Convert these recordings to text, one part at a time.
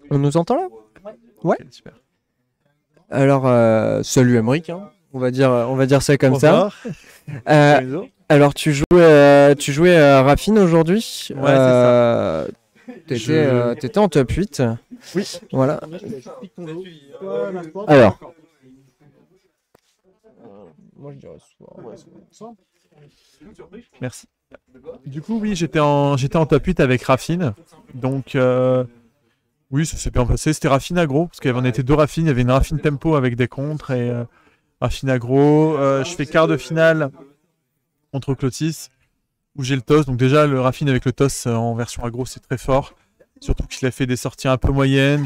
On nous entend là? Ouais. Ok, super. Alors, salut Amric, hein. On va dire ça comme ça. Euh, alors, tu jouais à Raffine aujourd'hui. Ouais, c'est ça. T'étais en top 8. Oui. Voilà. Alors. Moi, je dirais Merci. Du coup, oui, j'étais en top 8 avec Raffine. Donc, oui, ça s'est bien passé. C'était Raffine aggro, parce qu'il y en était deux Raffines. Il y avait une Raffine tempo avec des contres et Raffine aggro. Je fais quart de finale contre Clotis, où j'ai le toss. Donc déjà, le Raffine avec le toss en version aggro, c'est très fort. Surtout qu'il a fait des sorties un peu moyennes.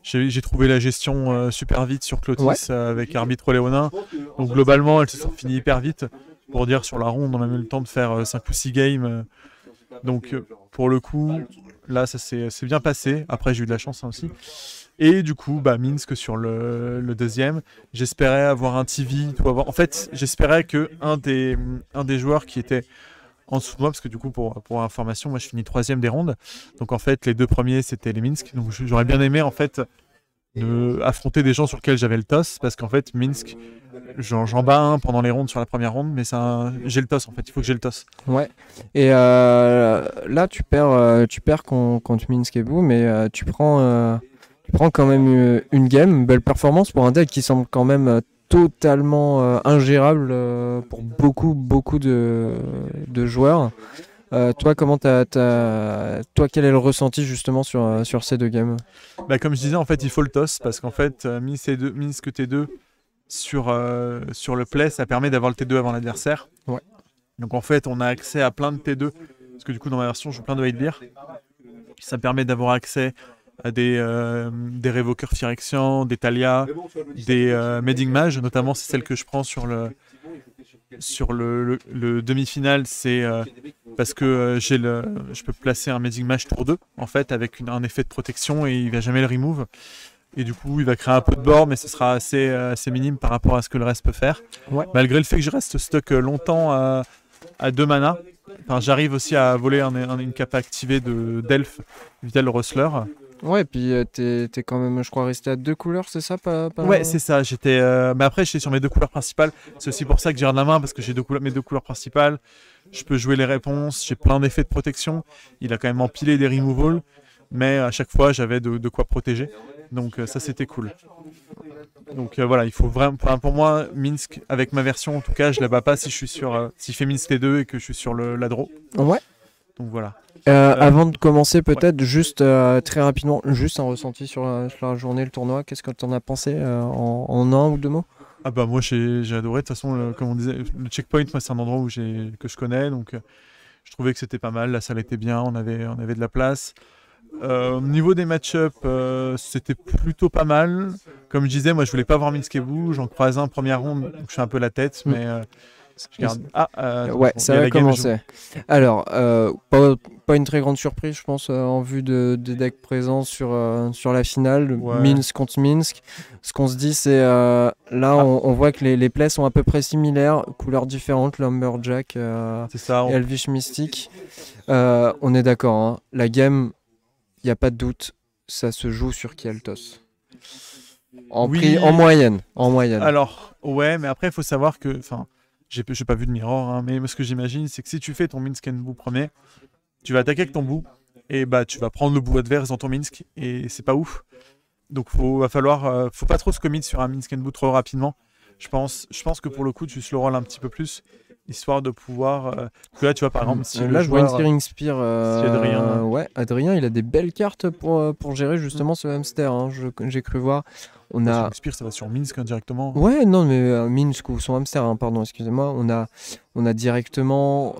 J'ai trouvé la gestion super vite sur Clotis avec arbitre léonin. Donc globalement, elles se sont finies hyper vite. Pour dire, sur la ronde, on a même eu le temps de faire 5 ou 6 games. Donc pour le coup, là, ça s'est bien passé. Après, j'ai eu de la chance hein, aussi. Et du coup, Minsk sur le deuxième. J'espérais avoir un TV. En fait, j'espérais que un des joueurs qui était en dessous de moi, parce que du coup, pour information, moi je finis troisième des rondes. Donc en fait, les deux premiers, c'était les Minsk. Donc j'aurais bien aimé en fait affronter des gens sur lesquels j'avais le toss, parce qu'en fait, Minsk, j'en bats un pendant les rondes sur la première ronde, mais j'ai le toss en fait, il faut que j'ai le toss. Ouais. Et là, tu perds contre Minsk et vous, mais tu prends quand même une game, belle performance pour un deck qui semble quand même totalement ingérable pour beaucoup de joueurs. Toi, toi, quel est le ressenti justement sur ces deux games? Comme je disais, en fait, il faut le toss parce qu'en fait, Minsk T2 sur le play, ça permet d'avoir le T2 avant l'adversaire. Ouais. Donc en fait, on a accès à plein de T2 parce que du coup, dans ma version, je joue plein de white beer. Ça permet d'avoir accès à des révoqueurs Phyrexian, des Talia, des Medding Mage, notamment c'est celle que je prends sur le demi-finale, c'est parce que je peux placer un Medding Mage tour 2 en fait avec un effet de protection et il va jamais le remove. Et du coup, il va créer un peu de board, mais ce sera assez minime par rapport à ce que le reste peut faire. Ouais. Malgré le fait que je reste stuck longtemps à 2 mana, j'arrive aussi à voler une capa activée d'Elf via le Rustler. Ouais, et puis t'es quand même, je crois, resté à 2 couleurs, c'est ça pas... Ouais, c'est ça. Mais après, j'étais sur mes 2 couleurs principales. C'est aussi pour ça que j'ai de la main, parce que j'ai mes 2 couleurs principales. Je peux jouer les réponses, j'ai plein d'effets de protection. Il a quand même empilé des removals, mais à chaque fois, j'avais de quoi protéger. Donc ça, c'était cool. Donc voilà, il faut vraiment. Pour moi, Minsk, avec ma version, en tout cas, je la bats pas si je fais Minsk T2 et que je suis sur la draw. Ouais. Donc voilà. Avant de commencer, peut-être juste très rapidement, juste un ressenti sur la journée, le tournoi. Qu'est-ce que tu en as pensé en un ou deux mots? Moi j'ai adoré. De toute façon, comme on disait, le checkpoint, moi c'est un endroit que je connais, donc je trouvais que c'était pas mal. La salle était bien, on avait de la place. Au niveau des match-up, c'était plutôt pas mal. Comme je disais, moi je voulais pas voir Minsk et vous. J'en croise un première ronde, donc je suis un peu la tête, mais je garde. Ouais, ça va commencer. Alors, pas une très grande surprise, je pense, en vue des decks présents sur la finale, Ouais. Minsk contre Minsk. Ce qu'on se dit, c'est là, on voit que les plays sont à peu près similaires, couleurs différentes, Lumberjack c'est ça, et Elvish Mystic. On est d'accord, hein, la game, il n'y a pas de doute, ça se joue sur Kieltos. En moyenne. Alors, ouais, mais après, il faut savoir que. J'ai pas vu de mirror, hein, mais ce que j'imagine, c'est que si tu fais ton Minsk and Boo premier, tu vas attaquer avec ton bout, et tu vas prendre le bout adverse dans ton Minsk, et c'est pas ouf. Donc faut pas trop se commit sur un Minsk and Boo trop rapidement. Je pense que pour le coup, tu se le rolles un petit peu plus, histoire de pouvoir. Là, tu vois, par exemple, si là, je vois une Searing Spear. Si Adrien. Ouais, Adrien, il a des belles cartes pour gérer justement ce hamster. Hein, j'ai cru voir. On a. Spear, ça va sur Minsk directement. Ouais, non, mais Minsk ou son hamster, hein, pardon, excusez-moi. On a directement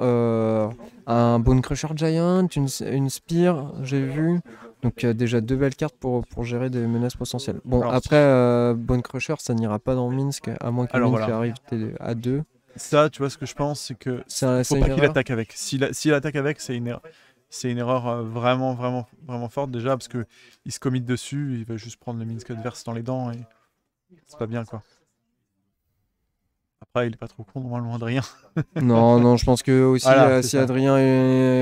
un Bone Crusher Giant, une Spear, j'ai vu. Donc déjà 2 belles cartes pour gérer des menaces potentielles. Bon, alors, après, Bone Crusher, ça n'ira pas dans Minsk, à moins que Minsk arrive à 2. Ça, tu vois, ce que je pense, c'est que faut pas qu'il attaque avec. S'il attaque avec, c'est une erreur vraiment, vraiment, vraiment forte déjà, parce que il se commit dessus, il va juste prendre le Minsk adverse dans les dents, et c'est pas bien, quoi. Après, il est pas trop con, normalement, Adrien. Non, non, je pense que aussi, Voilà, c'est si ça. Adrien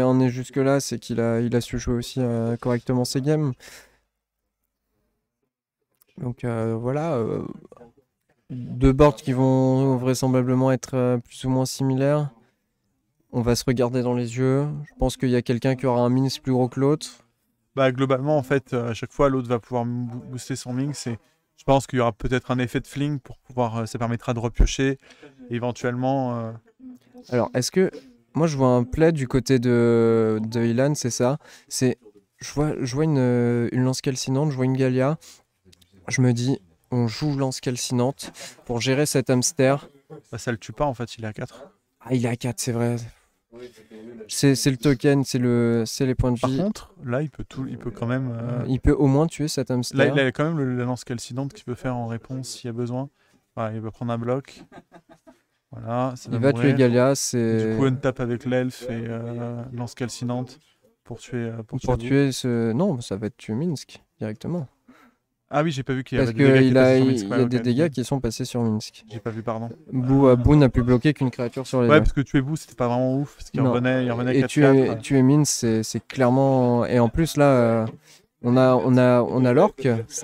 en est jusque-là, c'est qu'il a su jouer aussi correctement ses games. Donc voilà, deux boards qui vont vraisemblablement être plus ou moins similaires. On va se regarder dans les yeux. Je pense qu'il y a quelqu'un qui aura un mince plus gros que l'autre. Bah, globalement, en fait, à chaque fois, l'autre va pouvoir booster son minx. Et je pense qu'il y aura peut-être un effet de fling pour pouvoir. Ça permettra de repiocher. Et éventuellement. Alors, est-ce que... Moi, je vois un play du côté de Ilan, c'est ça. C'est... Je vois une lance calcinante, je vois une Gallia. Je me dis, on joue lance calcinante pour gérer cet hamster. Bah, ça le tue pas, en fait, il est à 4. Ah, il est à 4, c'est vrai. C'est le token, c'est les points de Par vie. contre, là, il peut quand même. Il peut au moins tuer cet Là, hamster. il a quand même la lance calcinante qu'il peut faire en réponse s'il y a besoin. Voilà, il va prendre un bloc. Voilà, ça va Il va tuer mourir. Gallia, Du coup, c'est on tape avec l'elfe et lance calcinante pour tuer pour vous. tuer ce... Non, ça va être tuer Minsk directement. Ah oui, j'ai pas vu qu'il y Parce avait des dégâts qui passaient sur Minsk. il Ouais, y a ok, des dégâts désolé. qui sont passés sur Minsk. J'ai pas vu, pardon. Boo n'a pu bloquer qu'une créature sur les Ouais, deux. parce que tuer vous, c'était pas vraiment ouf, parce Non. il revenait Et 4-4. tuer Minsk, c'est clairement... Et en plus, là, on a l'orc,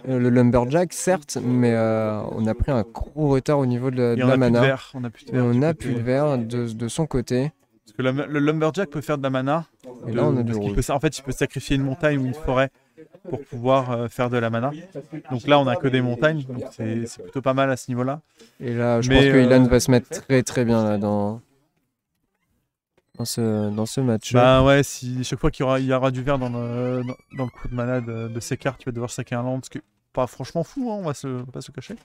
le Lumberjack, certes, mais on a pris un gros retard au niveau Et de on la a plus de mana. verre. On a plus de Et verre on du n'a côté. plus de vert de son côté. Parce que le Lumberjack peut faire de la mana. Et là, on a du Parce qu'il rouge. peut, en fait, il peut sacrifier une montagne ou une forêt pour pouvoir faire de la mana. Donc là, on a que des montagnes, donc c'est plutôt pas mal à ce niveau-là. Et là, je pense Mais que Ilan va se mettre très très bien là, dans ce match-up. bah ouais, si chaque fois il y aura du vert dans le coup de mana de ces cartes, tu vas devoir saquer un land, ce qui est pas franchement fou, hein, on va pas se cacher.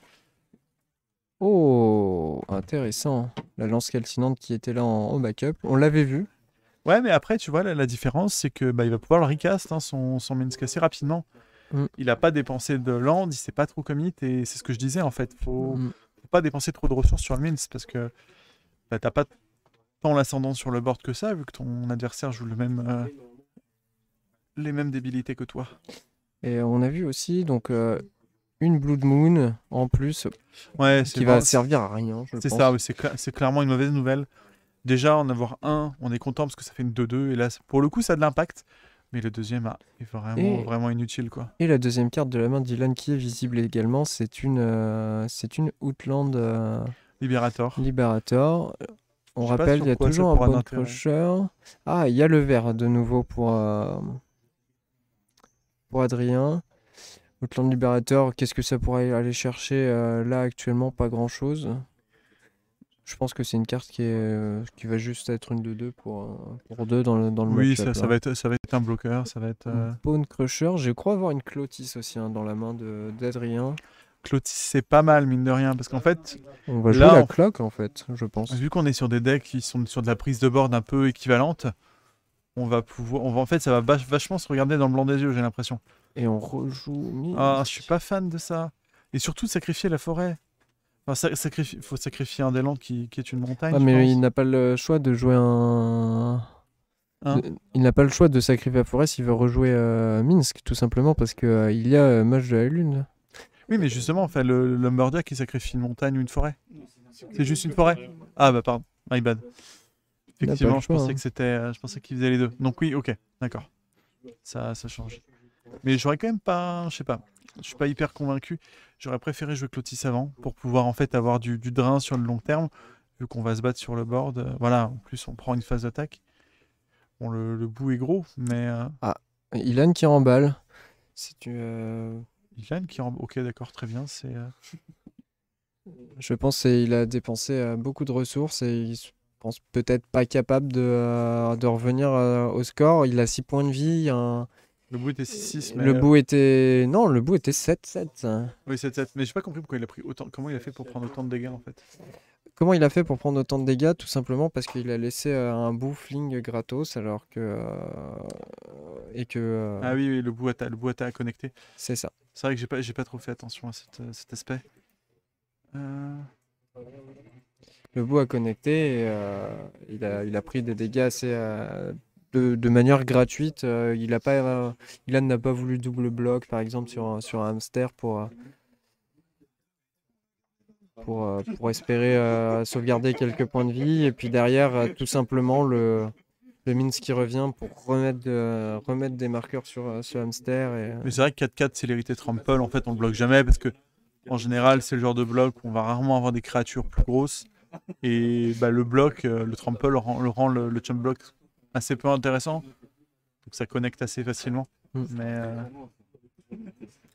Oh, intéressant. La lance calcinante qui était là en backup. On l'avait vu. Ouais, mais après, tu vois, la différence, c'est que bah, il va pouvoir le recast, hein, son Minsk assez rapidement. Mm. Il a pas dépensé de land, il sait pas trop commit, et c'est ce que je disais en fait. Mm. Faut pas dépenser trop de ressources sur le Minsk parce que bah, t'as pas tant l'ascendant sur le board que ça, vu que ton adversaire joue les mêmes débilités que toi. Et on a vu aussi donc une Blood Moon en plus Ouais, qui va servir à rien, je c'est pense. ça, oui, c'est clairement une mauvaise nouvelle. Déjà, en avoir un, on est content parce que ça fait une 2-2, et là, pour le coup, ça a de l'impact. Mais le deuxième est Et, vraiment inutile, quoi. et la deuxième carte de la main d'Ilan qui est visible également, c'est une Outland Libérator. Liberator. On Je sais pas rappelle, sur il y a quoi ça toujours un pourra Bone d'intérêt. Crusher. Ah, il y a le vert de nouveau pour Adrien. Outland Liberator, qu'est-ce que ça pourrait aller chercher là actuellement? Pas grand-chose. Je pense que c'est une carte qui va juste être une de 2 pour 2 dans le Oui, match-up. ça va être un bloqueur, ça va être... Bone Crusher, je crois avoir une Clotis aussi dans la main d'Adrien. Clotis, c'est pas mal, mine de rien, parce qu'en fait, On va jouer là, la cloque en fait, je pense. vu qu'on est sur des decks qui sont sur de la prise de board un peu équivalente, en fait, ça va vachement se regarder dans le blanc des yeux, j'ai l'impression. Et on rejoue Ah, je suis pas fan de ça. Et surtout de sacrifier la forêt. Enfin, faut sacrifier un des landes qui est une montagne, Ah, je mais pense. il n'a pas le choix de jouer Hein. Il n'a pas le choix de sacrifier la forêt s'il veut rejouer Minsk, tout simplement parce que il y a match de la lune. Oui, mais justement, enfin, le Lumberjack qui sacrifie une montagne ou une forêt. C'est juste une forêt. Ah bah pardon, my bad. Il n'a pas Effectivement, le je choix. pensais que c'était, je pensais qu'il faisait les deux. Donc oui, ok, d'accord. Ça change. Mais j'aurais quand même pas, je sais pas, je suis pas hyper convaincu. J'aurais préféré jouer Clotis avant pour pouvoir en fait avoir du drain sur le long terme, vu qu'on va se battre sur le board. Voilà, en plus on prend une phase d'attaque. Bon, le bout est gros, mais Ah, Ilan qui remballe. Ilan qui rend... Ok, d'accord, très bien. C'est Je pense qu'il a dépensé beaucoup de ressources et il se pense peut-être pas capable de revenir au score. Il a 6 points de vie. le bout était 6-6, mais Le bout était... Non, le bout était 7-7. oui, 7-7. Mais j'ai pas compris pourquoi il a pris autant. Comment il a fait pour prendre autant de dégâts en fait. Comment il a fait pour prendre autant de dégâts? Tout simplement parce qu'il a laissé un bout fling gratos alors que... et que... Ah oui, oui, le bout à connecté. c'est ça. C'est vrai que j'ai pas trop fait attention à cet aspect. Le bout a connecté et il a pris des dégâts assez... de manière gratuite. Ilan n'a pas voulu double bloc par exemple sur un hamster pour espérer sauvegarder quelques points de vie. Et puis derrière, tout simplement, le Minsk qui revient pour remettre des marqueurs sur ce hamster. Mais c'est vrai que 4-4, c'est l'hérité Trample. En fait, on le bloque jamais parce que, en général, c'est le genre de bloc où on va rarement avoir des créatures plus grosses. Et bah, le bloc, le Trample rend le chump block assez peu intéressant. Donc ça connecte assez facilement. Mais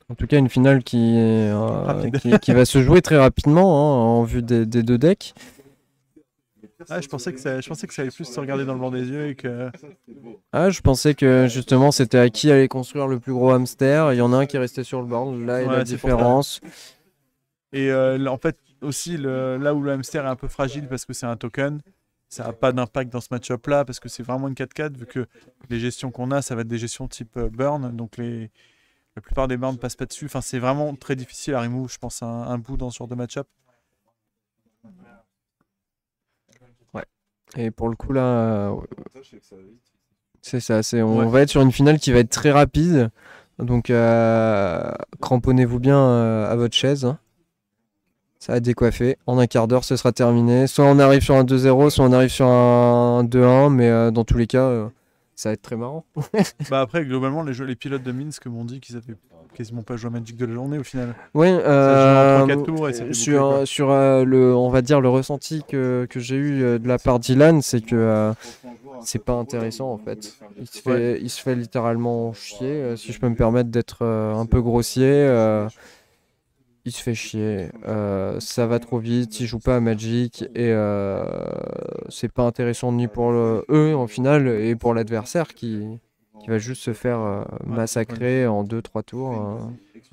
En tout cas, une finale qui va se jouer très rapidement, hein, en vue des deux decks. je pensais que ça allait plus se regarder dans le blanc des yeux et que. Ah, je pensais que justement c'était à qui allait construire le plus gros hamster. Il y en a un qui est resté sur le board. Là est la Ouais, c'est pour ça. différence. Et là, en fait, aussi, là où le hamster est un peu fragile parce que c'est un token, ça n'a pas d'impact dans ce match-up là parce que c'est vraiment une 4-4 vu que les gestions qu'on a, ça va être des gestions type burn. Donc la plupart des burns passent pas dessus. Enfin, c'est vraiment très difficile à remove, je pense, un bout dans ce genre de match-up. Et pour le coup là, c'est ça. On Ouais. va être sur une finale qui va être très rapide. Donc cramponnez-vous bien à votre chaise, hein. Ça va décoiffer. En un quart d'heure, ce sera terminé. Soit on arrive sur un 2-0, soit on arrive sur un 2-1. Mais dans tous les cas, ça va être très marrant. Bah après, globalement, les pilotes de Minsk m'ont dit qu'ils avaient quasiment pas joué à Magic de la journée au final. Ouais, Ça se joue en 3-4 tours et ça fait sur, boucler, quoi. sur on va dire le ressenti que j'ai eu de la part d'Ilan, c'est que c'est pas intéressant en fait. Il se fait littéralement chier, si je peux me permettre d'être un peu grossier. Il se fait chier, ça va trop vite, il joue pas à Magic et c'est pas intéressant ni pour eux en finale et pour l'adversaire qui va juste se faire massacrer en 2-3 tours.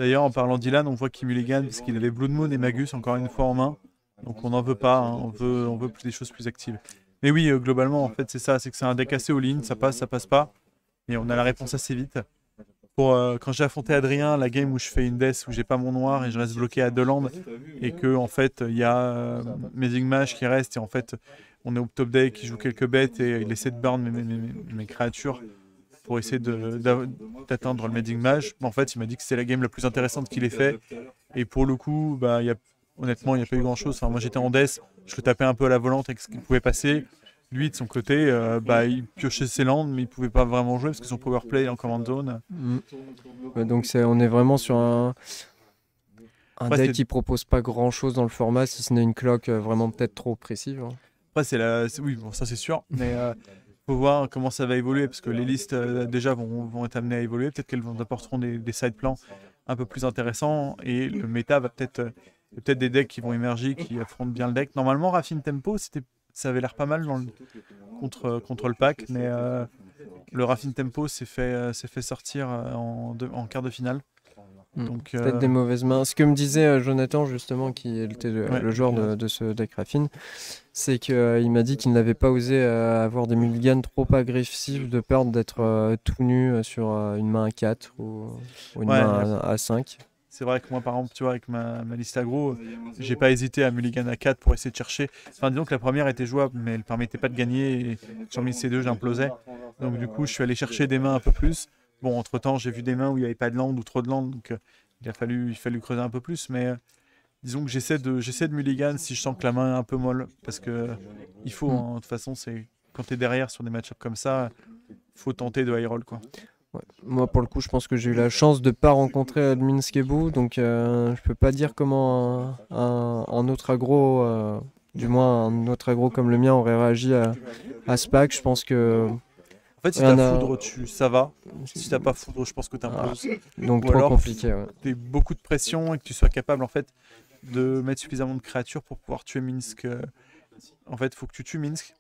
D'ailleurs, en parlant d'Ilan, on voit qu'il mulligan parce qu'il avait Blood Moon et Magus encore une fois en main. Donc on n'en veut pas, hein. On veut des choses plus actives. Mais oui, globalement, en fait, c'est ça, c'est que c'est un deck assez all-in, ça passe pas. Et on a la réponse assez vite. Quand j'ai affronté Adrien, la game où je fais une death où j'ai pas mon noir et je reste bloqué à 2 landes et que en fait il y a Amazing Mage qui reste et en fait on est au top deck qui joue quelques bêtes et il essaie de burn mes créatures pour essayer d'atteindre le Amazing Mage. En fait, il m'a dit que c'était la game la plus intéressante qu'il ait fait et pour le coup, bah, honnêtement, il n'y a pas eu grand chose. Enfin, moi j'étais en death, je le tapais un peu à la volante avec ce qu'il pouvait passer. Lui, de son côté, il piochait ses landes, mais il pouvait pas vraiment jouer parce que son powerplay est en command zone. Ouais, donc on est vraiment sur un Après, deck qui propose pas grand chose dans le format, si ce n'est une cloque vraiment peut-être trop précise, hein. Après, oui, bon, ça c'est sûr, mais faut voir comment ça va évoluer parce que les listes déjà vont être amenées à évoluer. Peut-être qu'elles apporteront des side plans un peu plus intéressants et le méta va peut-être des decks qui vont émerger, qui affrontent bien le deck. Normalement, Raffine Tempo, ça avait l'air pas mal contre le pack, mais le Raffine Tempo s'est fait sortir en quart de finale. Donc, peut-être des mauvaises mains. Ce que me disait Jonathan, justement, qui était le joueur de ce deck Raffine, c'est qu'il m'a dit qu'il n'avait pas osé avoir des mulligans trop agressifs de peur d'être tout nu sur une main à 4 ou une main à 5. C'est vrai que moi, par exemple, tu vois, avec ma liste aggro, j'ai pas hésité à mulligan à 4 pour essayer de chercher. Enfin, disons que la première était jouable, mais elle permettait pas de gagner. Et sur mes C2, j'implosais. Donc, du coup, je suis allé chercher des mains un peu plus. Bon, entre-temps, j'ai vu des mains où il n'y avait pas de land ou trop de land. Donc, il fallu creuser un peu plus. Mais disons que j'essaie de mulligan si je sens que la main est un peu molle. Parce que il faut, hein, de toute façon, quand tu es derrière sur des match-ups comme ça, il faut tenter de high roll, quoi. Ouais. Moi, pour le coup, je pense que j'ai eu la chance de ne pas rencontrer Admin Skebu, donc je peux pas dire comment un autre aggro, du moins un autre aggro comme le mien, aurait réagi à ce pack. Je pense que. En fait, si t'as foudre, ça va. Si t'as pas foudre, je pense que t'imploses. Donc ou trop alors, compliqué. Ouais. T'aies beaucoup de pression et que tu sois capable en fait de mettre suffisamment de créatures pour pouvoir tuer Minsk. En fait, il faut que tu tues Minsk.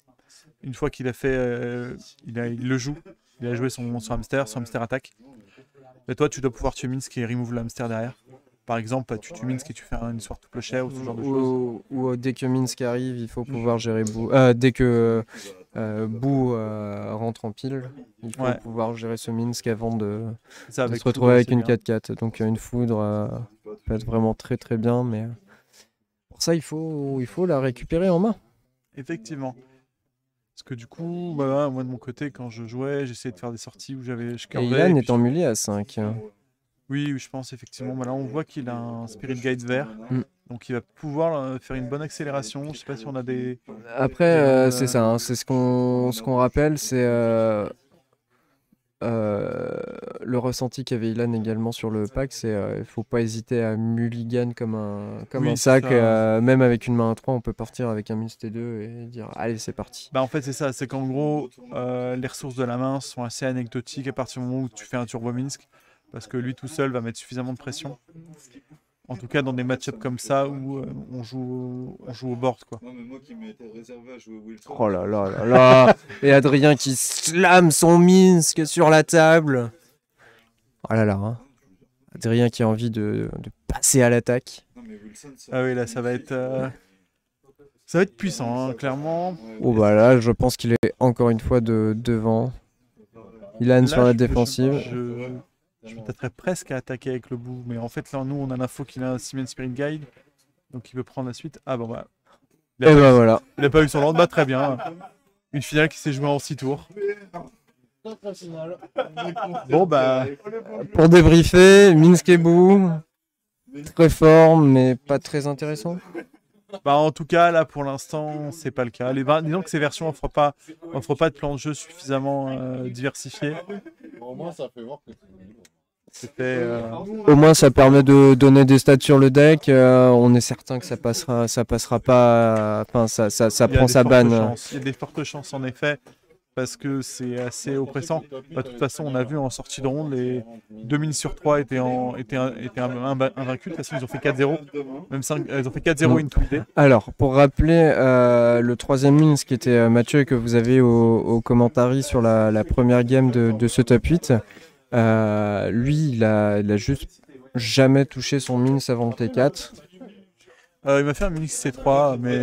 Une fois qu'il a fait, il le joue. Il a joué son hamster attaque. Et toi, tu dois pouvoir tuer Minsk et remove le hamster derrière. Par exemple, tu tues Minsk et tu fais une histoire tout clochère ou ce genre de choses. Ou dès que Minsk arrive, il faut pouvoir gérer Boo. Dès que Boo rentre en pile, il faut pouvoir gérer ce Minsk avant de se retrouver avec une 4-4. Donc une foudre peut être vraiment très très bien, mais pour ça, il faut la récupérer en main. Effectivement. Parce que du coup, moi de mon côté, quand je jouais, j'essayais de faire des sorties où je curvais. Et Ilan est emmulé à 5. Oui, je pense effectivement. Là, on voit qu'il a un Spirit Guide vert. Donc il va pouvoir faire une bonne accélération. Je sais pas si on a des... Après, c'est ça, hein, c'est ce qu'on rappelle, c'est le ressenti qu'avait Ilan également sur le pack, c'est il faut pas hésiter à mulligan comme Oui, un c'est sac, ça. même avec une main à 3, on peut partir avec un Mince T2 et dire allez, c'est parti. Bah en fait c'est ça, c'est qu'en gros les ressources de la main sont assez anecdotiques à partir du moment où tu fais un Turbo Minsk, parce que lui tout seul va mettre suffisamment de pression. En tout cas dans des match-ups comme ça où on joue au board quoi. Non, mais moi qui m'étais réservé à jouer Wilson. Oh là là là là. Et Adrien qui slame son Minsk sur la table. Oh là là, hein. Adrien qui a envie de passer à l'attaque. Non, mais Wilson, ça... Ah oui là ça va être puissant hein, clairement. Oh bah là, je pense qu'il est encore une fois devant. Ilan Là, sur la défensive. Je m'attaquerais presque à attaquer avec le bout, mais en fait là nous on a l'info qu'il a un Siemens Spirit Guide, donc il peut prendre la suite. Ah bon bah. Et bah voilà. Il a pas eu son lendemain, très bien. Une finale qui s'est jouée en 6 tours. Bon bah. Pour débriefer, Minsk et Bou, très fort mais pas très intéressant. Bah en tout cas là pour l'instant c'est pas le cas. Disons que ces versions offrent pas de plan de jeu suffisamment diversifié. Au moins, ça fait voir que C'était Au moins ça permet de donner des stats sur le deck, on est certain que ça passera pas, enfin ça il y a prend des sa fortes banne. chances. Il y a des fortes chances en effet parce que c'est assez oppressant. Bah, de toute façon on a vu en sortie de ronde les 2 mines sur 3 étaient invaincus. De toute façon ils ont fait 4-0. Même 5, ils ont fait 4-0 into idée. Alors, pour rappeler, le troisième Minsk qui était Mathieu que vous avez au commentary sur la première game de ce top 8, lui, il a juste jamais touché son Minsk avant le T4. Il m'a fait un Minsk C3, mais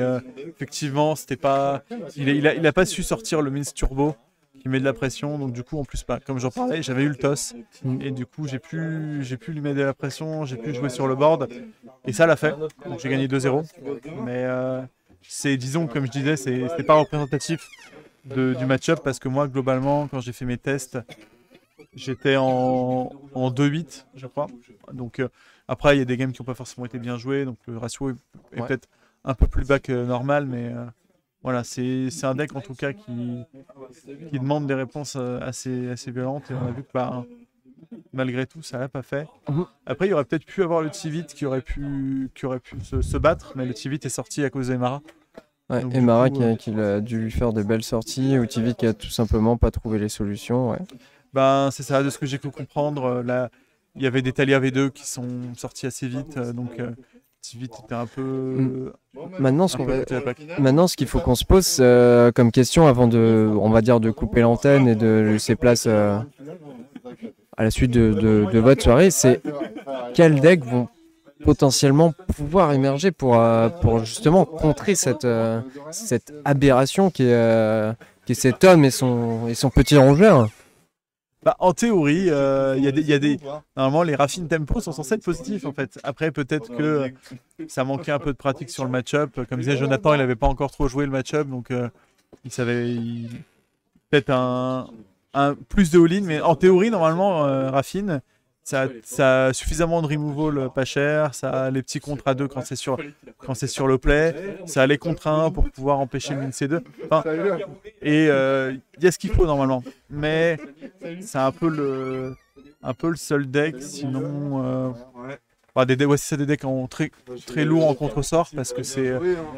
effectivement, c'était pas. Il a pas su sortir le Minsk Turbo qui met de la pression, donc du coup, en plus, comme j'en parlais, j'avais eu le toss, et du coup, j'ai pu lui mettre de la pression, j'ai pu jouer sur le board, et ça l'a fait. Donc j'ai gagné 2-0. Mais disons, comme je disais, c'était pas représentatif du match-up parce que moi, globalement, quand j'ai fait mes tests, j'étais en 2-8, je crois. Donc après, il y a des games qui n'ont pas forcément été bien joués, donc le ratio est peut-être un peu plus bas que normal, mais voilà, c'est un deck en tout cas qui demande des réponses assez violentes, et on a vu que malgré tout, ça l'a pas fait. Après, il y aurait peut-être pu avoir le Tivit qui aurait pu se battre, mais le Tivit est sorti à cause d'Emara. Ouais, Donc, Emara du coup, qui a dû lui faire des belles sorties, ou TV qui a tout simplement pas trouvé les solutions. Ouais. Ben, c'est ça, de ce que j'ai pu comprendre. Là, il y avait des Thalia V2 qui sont sortis assez vite, donc Tivit était un peu. Maintenant, Maintenant, ce qu'il faut qu'on se pose comme question avant on va dire, de couper l'antenne et de laisser place à la suite de votre soirée, c'est quels decks vont potentiellement pouvoir émerger pour justement contrer cette aberration qui est cet homme et son petit rongeur. Bah, en théorie, normalement, les raffines tempo sont censés être positifs en fait. Après, peut-être que ça manquait un peu de pratique sur le match-up. Comme disait Jonathan, il n'avait pas encore trop joué le match-up, donc il savait peut-être un plus de all-in. Mais en théorie, normalement, raffine, ça a suffisamment de removal pas cher, ça a les petits contre à 2 quand c'est sur le play, ça a les contre 1 pour pouvoir empêcher le min C2. Enfin, et il y a ce qu'il faut normalement. Mais c'est un peu le seul deck, sinon c'est des decks très, très lourds en contre-sort parce que c'est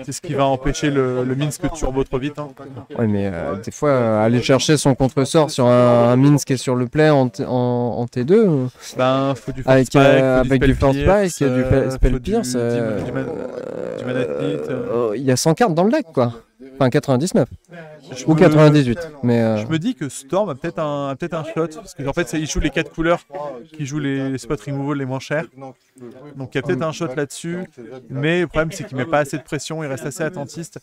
ce qui va empêcher le Minsk turbo trop vite. Hein. Ouais, mais des fois, aller chercher son contre-sort sur un Minsk qui est sur le play en T2, ben, faut du force avec du force spike et du spell pierce, du mana split. il y a 100 cartes dans le deck, quoi. Enfin, 99. Ou 98. Mais je me dis que Storm a peut-être un shot, parce que en fait, il joue les 4 couleurs qui jouent les spot removal les moins chers. Donc il y a peut-être un shot là-dessus. Mais le problème, c'est qu'il met pas assez de pression, il reste assez attentiste.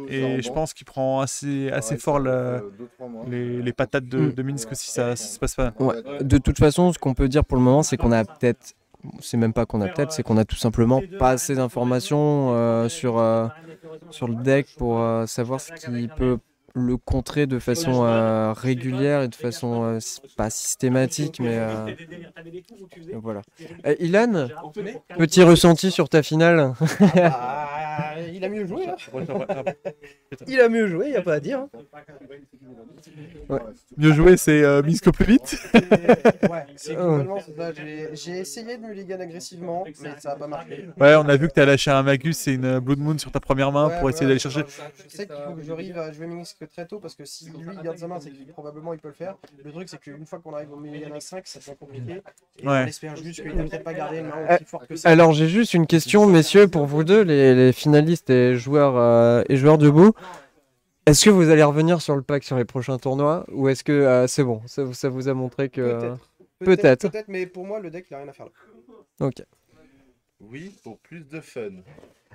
Et je pense qu'il prend assez fort les patates de Minsk si ça se passe pas. Ouais. De toute façon, ce qu'on peut dire pour le moment, c'est qu'on a peut-être. C'est même pas qu'on a peut-être, c'est qu'on a tout simplement pas assez d'informations sur le deck pour savoir ce qui peut le contrer de façon régulière et de façon pas systématique, mais voilà. Ilan, petit ressenti sur ta finale? Il a mieux joué, hein. Il a mieux joué, il n'y a pas à dire. Hein. Mieux joué, c'est Misko plus vite. Globalement, c'est ça. J'ai essayé de mulligan agressivement, mais ça n'a pas marché. Ouais, on a vu que tu as lâché un Magus et une Blood Moon sur ta première main pour essayer d'aller chercher. Je sais qu'il faut que j'arrive à jouer Minsk très tôt parce que si lui garde sa main, c'est qu'il probablement il peut le faire. Le truc, c'est qu'une fois qu'on arrive au mulligan à 5, ça devient compliqué. Et on espère juste qu'il n'a peut-être pas gardé une main aussi forte que ça. Alors j'ai juste une question, messieurs, pour vous deux, les finalistes et joueurs debout. Est-ce que vous allez revenir sur le pack sur les prochains tournois ou est-ce que c'est bon, ça vous a montré que... Peut-être, mais pour moi, le deck, il n'a rien à faire là. Ok. Oui, pour plus de fun.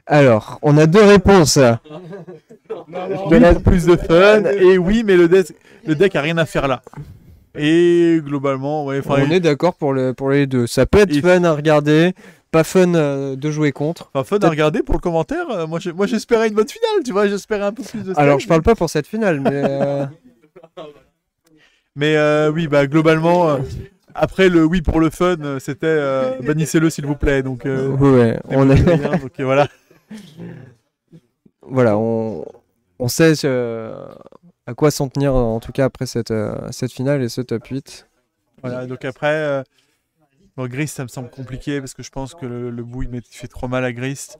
Alors, on a deux réponses. Oui, pour plus de fun. Et oui, mais le deck a rien à faire là. Et globalement, ouais. On est d'accord pour les deux. Ça peut être fun à regarder, pas fun de jouer contre. Enfin, fun à regarder pour le commentaire. Moi, j'espérais une bonne finale, tu vois. J'espérais un peu plus de. Alors, je parle pas pour cette finale, mais. Mais oui, bah globalement. Après le oui pour le fun, c'était bannissez-le s'il vous plaît. Donc. Ouais, on est. Rien, donc voilà. Voilà, on sait à quoi s'en tenir en tout cas après cette finale et ce top 8. Voilà, donc après, Grist, ça me semble compliqué parce que je pense que le bout il fait trop mal à Grist.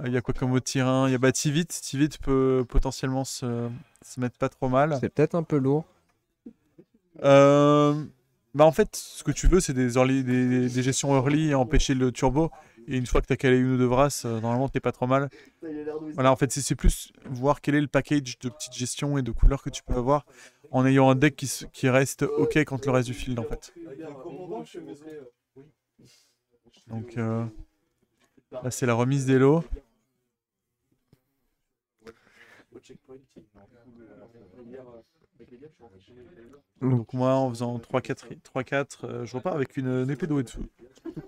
Il y a quoi comme autre tyran? Il y a Tivit. Tivit peut potentiellement se mettre pas trop mal. C'est peut-être un peu lourd. Bah en fait, ce que tu veux, c'est des gestions early et empêcher le turbo. Et une fois que tu as calé une ou deux brasses, normalement, t'es pas trop mal. Voilà, en fait, c'est plus voir quel est le package de petites gestions et de couleurs que tu peux avoir en ayant un deck qui reste OK contre le reste du field, en fait. Donc, là, c'est la remise des lots. Donc moi, en faisant 3-4, je repars avec une épée de Wetsu.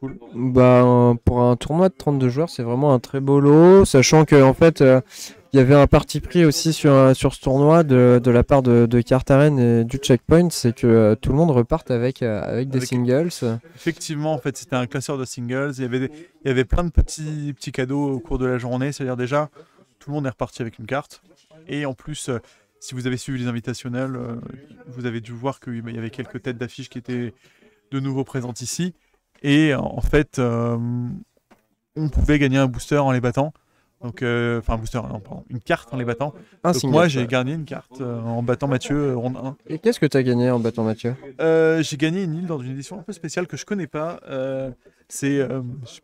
Cool. Bah, pour un tournoi de 32 joueurs, c'est vraiment un très beau lot, sachant que en fait, il y avait un parti pris aussi sur ce tournoi de la part de Cartaren et du Checkpoint, c'est que tout le monde reparte avec des singles. Effectivement, en fait, c'était un classeur de singles. Il y avait plein de petits cadeaux au cours de la journée. C'est-à-dire déjà, tout le monde est reparti avec une carte. Et en plus, si vous avez suivi les invitationnels, vous avez dû voir qu'il y avait quelques têtes d'affiche qui étaient de nouveau présentes ici. Et en fait, on pouvait gagner un booster en les battant. Donc, enfin, un booster, non, pardon, une carte en les battant. Donc, moi, j'ai gagné une carte en battant Mathieu ronde 1. Et qu'est-ce que tu as gagné en battant Mathieu? J'ai gagné une île dans une édition un peu spéciale que je connais pas. C'est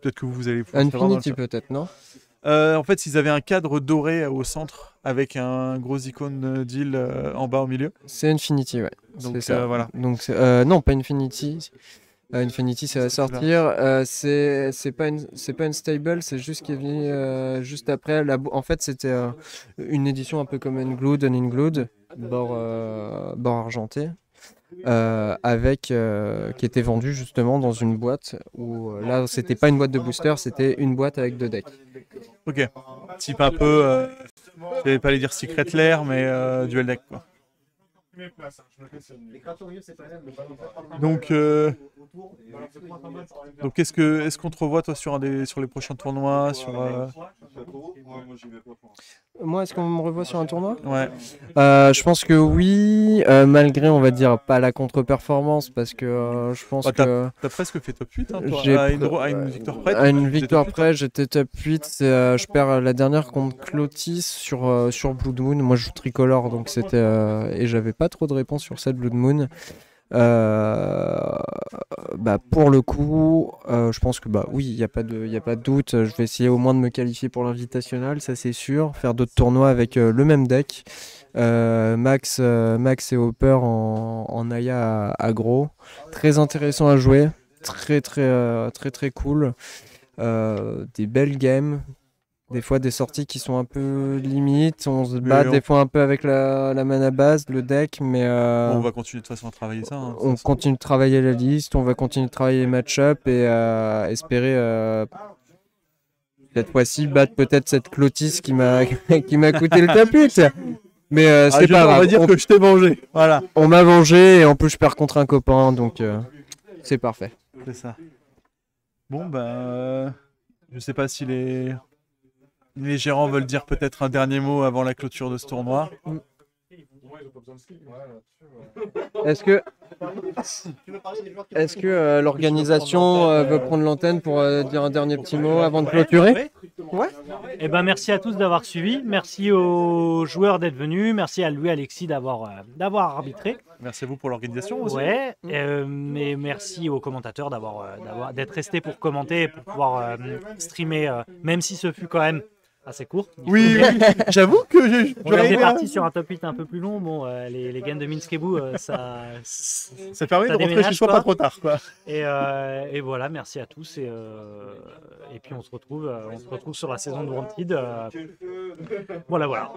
peut-être que vous allez Infinity, peut-être, non? En fait, ils avaient un cadre doré au centre avec un gros icône d'île en bas au milieu. C'est Infinity, ouais. Donc voilà. Donc, non, pas Infinity. Infinity, ça va sortir. C'est pas une stable, c'est juste qu'il est venu juste après. En fait, c'était une édition un peu comme Unglued, bord argenté, qui était vendue justement dans une boîte où là, c'était pas une boîte de booster, c'était une boîte avec 2 decks. Ok. Type un peu, je vais pas aller dire Secret Lair, mais duel deck quoi. Donc est-ce qu'on te revoit toi sur les prochains tournois Moi, est-ce qu'on me revoit sur un tournoi? Ouais. Je pense que oui, malgré, on va dire, pas la contre-performance, parce que je pense que... T'as presque fait top 8, hein, toi, à une victoire près. À une victoire près, j'étais top 8. Je perds la dernière contre Clotis sur Blood Moon. Moi, je joue tricolore, donc c'était... et j'avais pas trop de réponses sur cette Blood Moon. Pour le coup, je pense que oui, il n'y a pas de doute. Je vais essayer au moins de me qualifier pour l'invitationnel, ça c'est sûr. Faire d'autres tournois avec le même deck. Max et Hopper en Naya aggro. Très intéressant à jouer. Très cool. Des belles games. Des fois des sorties qui sont un peu limites, on se bat des fois un peu avec la mana base, le deck, mais... on va continuer de toute façon à travailler ça. Hein, on continue de travailler la liste, on va continuer de travailler les match-up et espérer cette fois-ci battre peut-être cette Clotis qui m'a coûté le top 8. Mais c'est on pas va grave. dire que je t'ai mangé. Voilà. On m'a vengé et en plus je perds contre un copain, donc c'est parfait. C'est ça. Bon, ben, je sais pas si les gérants veulent dire peut-être un dernier mot avant la clôture de ce tournoi. Est-ce que l'organisation veut prendre l'antenne pour dire un dernier petit mot avant de clôturer? Ouais. Eh ben, merci à tous d'avoir suivi. Merci aux joueurs d'être venus. Merci à Louis-Alexis d'avoir arbitré. Merci à vous pour l'organisation aussi. Ouais. Mais merci aux commentateurs d'être restés pour commenter, pour pouvoir streamer, même si ce fut quand même assez court. Oui, j'avoue que on est parti sur un top 8 un peu plus long. Bon, les games de Minskebou, ça permet de rentrer chez soi pas trop tard, quoi. Et voilà, merci à tous. Et puis on se retrouve sur la saison de Wanted. Voilà.